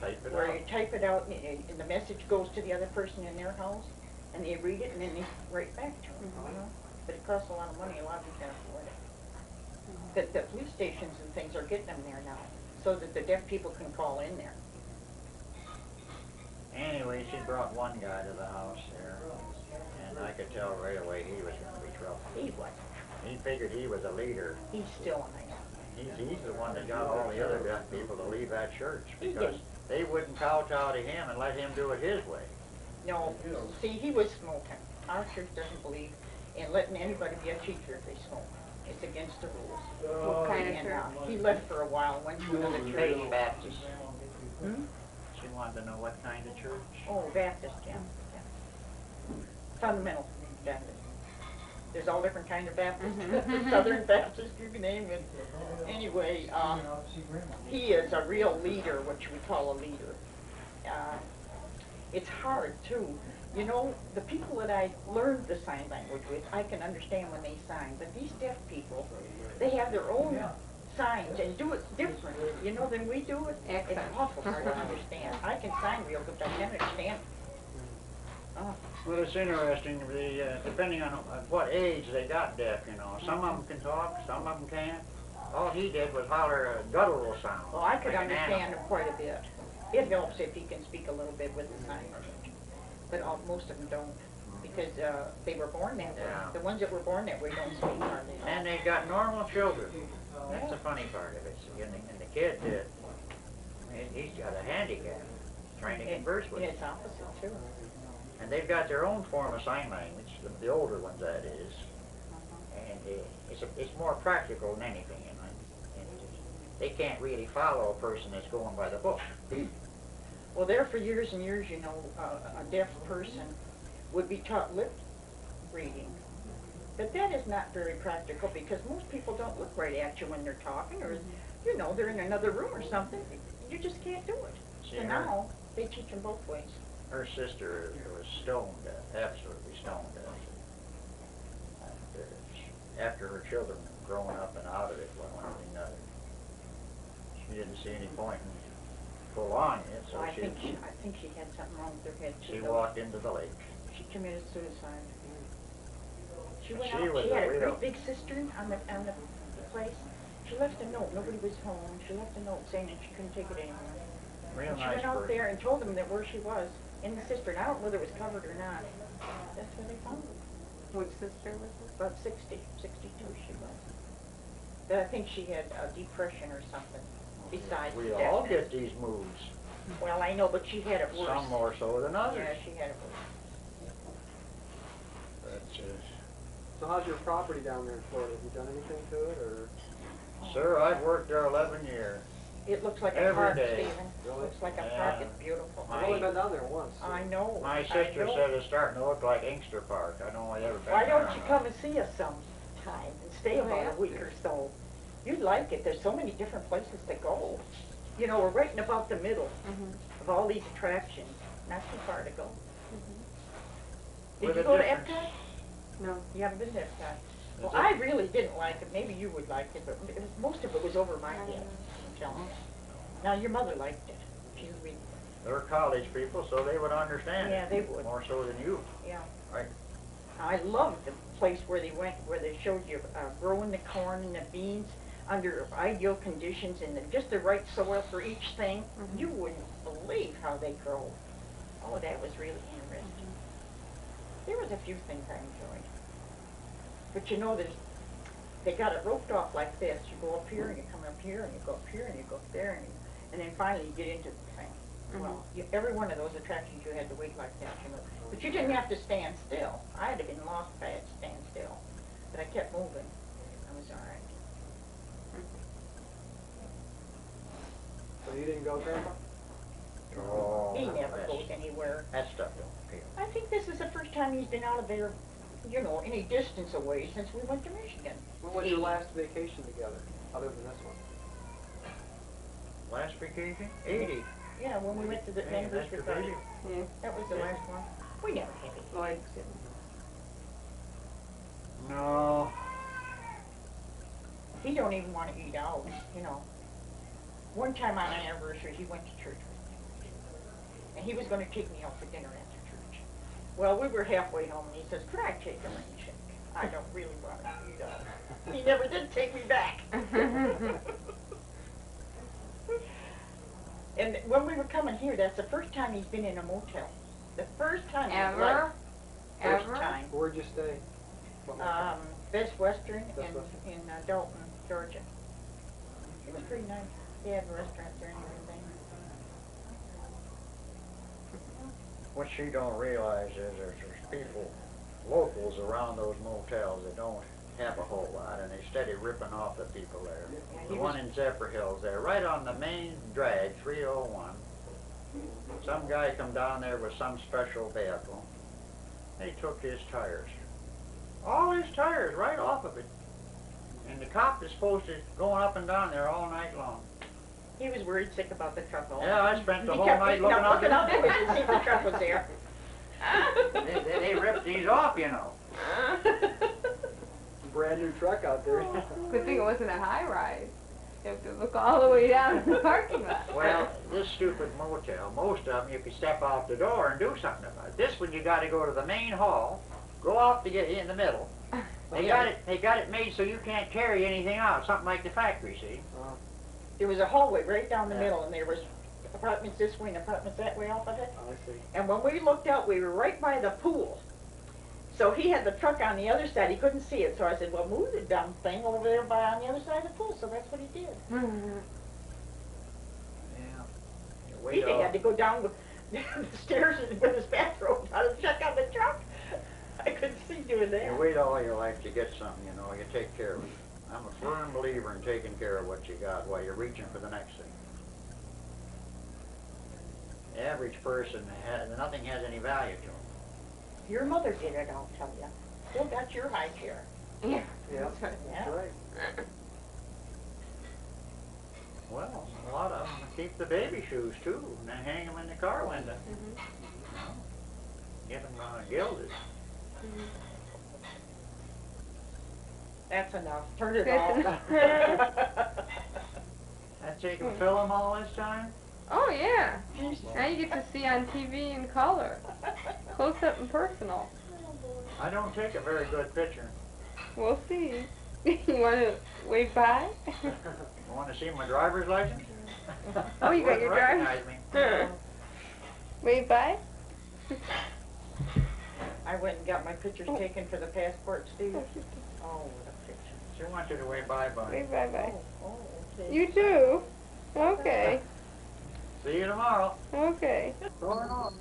type it where out. you type it out and the message goes to the other person in their house, and they read it and then they write back to them. But it costs a lot of money. A lot of people can't afford it. But the police stations and things are getting them there now, so that the deaf people can call in there. Anyway, she brought one guy to the house there, and I could tell right away he was going to be trouble. He wasn't. He figured he was a leader. He's still a man. He's the one that got all the other deaf people to leave that church He because did. they wouldn't kowtow to him and let him do it his way. No, see, he was smoking. Our church doesn't believe in letting anybody be a teacher if they smoke. It's against the rules. What kind of And church? He left for a while, went to another church. Faith Baptist. Hmm? She wanted to know what kind of church. Oh, Baptist, yeah. Fundamental Baptist. There's all different kind of Baptists. Southern Baptist, you can name it. Anyway, he is a real leader, what we call a leader. It's hard, too. You know, the people that I learned the sign language with, I can understand when they sign. But these deaf people, they have their own signs and do it different, you know, than we do it. It's awful hard to understand. I can sign real good, but I can't understand. Oh. Well, it's interesting, depending on what age they got deaf, you know. Some of them can talk, some of them can't. All he did was holler a guttural sound. Well, I could like an understand him animal. quite a bit. It helps if he can speak a little bit with the sign language. But most of them don't, because they were born that way. Yeah. The ones that were born that way don't speak hardly. And they got normal children. That's the funny part of it. And the kid, he's got a handicap, trying to converse with Yeah, him. it's opposite, too. And they've got their own form of sign language, the older ones that is. And it's more practical than anything. And they can't really follow a person that's going by the book. Well, there for years and years, you know, a deaf person would be taught lip reading. But that is not very practical because most people don't look right at you when they're talking, or, you know, they're in another room or something. You just can't do it. So now they teach them both ways. Her sister was stone deaf, absolutely stone deaf. And after her children growing up and out of it, one way or another, she didn't see any point in prolonging it, so I think she had something wrong with her head. she walked into the lake. She committed suicide. She But went she out. was She had a a real- great big cistern on the place. She left a note. Nobody was home. She left a note saying that she couldn't take it anymore. Real And she nice went out person. there and told them that where she was in the cistern. I don't know whether it was covered or not. That's where they found her. Which sister was it? About 60, 62 she was. But I think she had depression or something besides We deafness. all get these moods, Well, I know, but she had it worse. some more so than others. Yeah, she had it worse. But, So how's your property down there in Florida? Have you done anything to it, or? sir, I've worked there 11 years. It looks like a Every park, day. Stephen. Really? Looks like a Yeah. park. It's beautiful. I've only been down there once. So. I know. My I sister know. said it's starting to look like Inkster Park. I know I ever been Why there don't you or come not. and see us sometime and stay about yeah. a week or so? You'd like it. There's so many different places to go. You know, we're right in about the middle of all these attractions. Not too far to go. Did With you a go to difference. Epcot? No. You haven't been to Epcot? Well, Is it- I really didn't like it. Maybe you would like it, but most of it was over my head. I'm telling you. Now, your mother liked it. She really, They're college people, so they would understand Yeah, it. they would. More so than you. yeah. Right. I loved the place where they went, where they showed you growing the corn and the beans under ideal conditions and just the right soil for each thing. You wouldn't believe how they grow. Oh, that was really interesting. There was a few things I enjoyed. But you know, they got it roped off like this. You go up here and you come up here and you go up here and you go up there and then finally you get into the thing. Well, every one of those attractions you had to wait like that, you know. But you didn't have to stand still. I had been lost if I had to stand still. But I kept moving. I was all right. So you didn't go, Grandpa? Oh, He never that's- goes anywhere. That stuff don't appeal. I think this is the first time he's been out of there, you know, any distance away since we went to Michigan. When was your last vacation together, other than this one? Last vacation? 80. Yeah, when we went to the Hey, anniversary that's party. the Yeah. That was the last one. We never had it. Lloyd. No. He don't even want to eat out, you know. One time on an anniversary, he went to church with me. and he was going to take me out for dinner after church. Well, we were halfway home, and he says, "Could I take a rain check? I don't really want to eat up." He never did take me back. And when we were coming here, that's the first time he's been in a motel. The first time in his life. Ever? First Ever? time. Where'd you stay? What motel? Best Western Best in, Western. in Dalton, Georgia. It was pretty nice. They had restaurants there and everything. What she don't realize is there's people, locals around those motels that don't have a whole lot, and they steady ripping off the people there. The one in Zephyr Hills there, right on the main drag, 301. Some guy come down there with some special vehicle. They took his tires. All his tires right off of it. And the cop is supposed to going up and down there all night long. He was worried sick about the truck all Yeah, I spent the He whole kept night looking looking out out the the window to see if the truck was there. They ripped these off, you know. Brand new truck out there. Good thing it wasn't a high rise. You have to look all the way down in the parking lot. Well, this stupid motel, most of them you can step out the door and do something about it. This one you got to go to the main hall, go off to get in the middle. They got it made so you can't carry anything out, something like the factory, see? There was a hallway right down the Yeah. middle, and there was apartments this way and apartments that way off of it. I see. And when we looked out, we were right by the pool. So he had the truck on the other side. He couldn't see it. So I said, well, move the dumb thing over there by on the other side of the pool. So that's what he did. Yeah. He Wait had to go down the stairs with his bathrobe on and check out the truck. I couldn't see doing You that. wait all your life to get something, you know, you take care of it. I'm a firm believer in taking care of what you got while you're reaching for the next thing. The average person, nothing has any value to them. Your mother did it, I'll tell you. Still got your high chair. Yeah. Yeah, That's right. Yeah. that's right. Well, a lot of them keep the baby shoes too, and then hang them in the car window. Get them gilded. That's enough. Turn it That's off. That's so you can fill them all this time? Oh yeah. Now you get to see on TV in color, close up and personal. I don't take a very good picture. We'll see. You want to wave bye? You want to see my driver's license? Oh, you got your driver's- Recognize me. Wave bye? I went and got my pictures taken for the passport, Steve. Oh, what a picture. She wants you to wave bye-bye. Wave bye bye. Oh, okay. You too? Okay. See you tomorrow. Okay. Going on.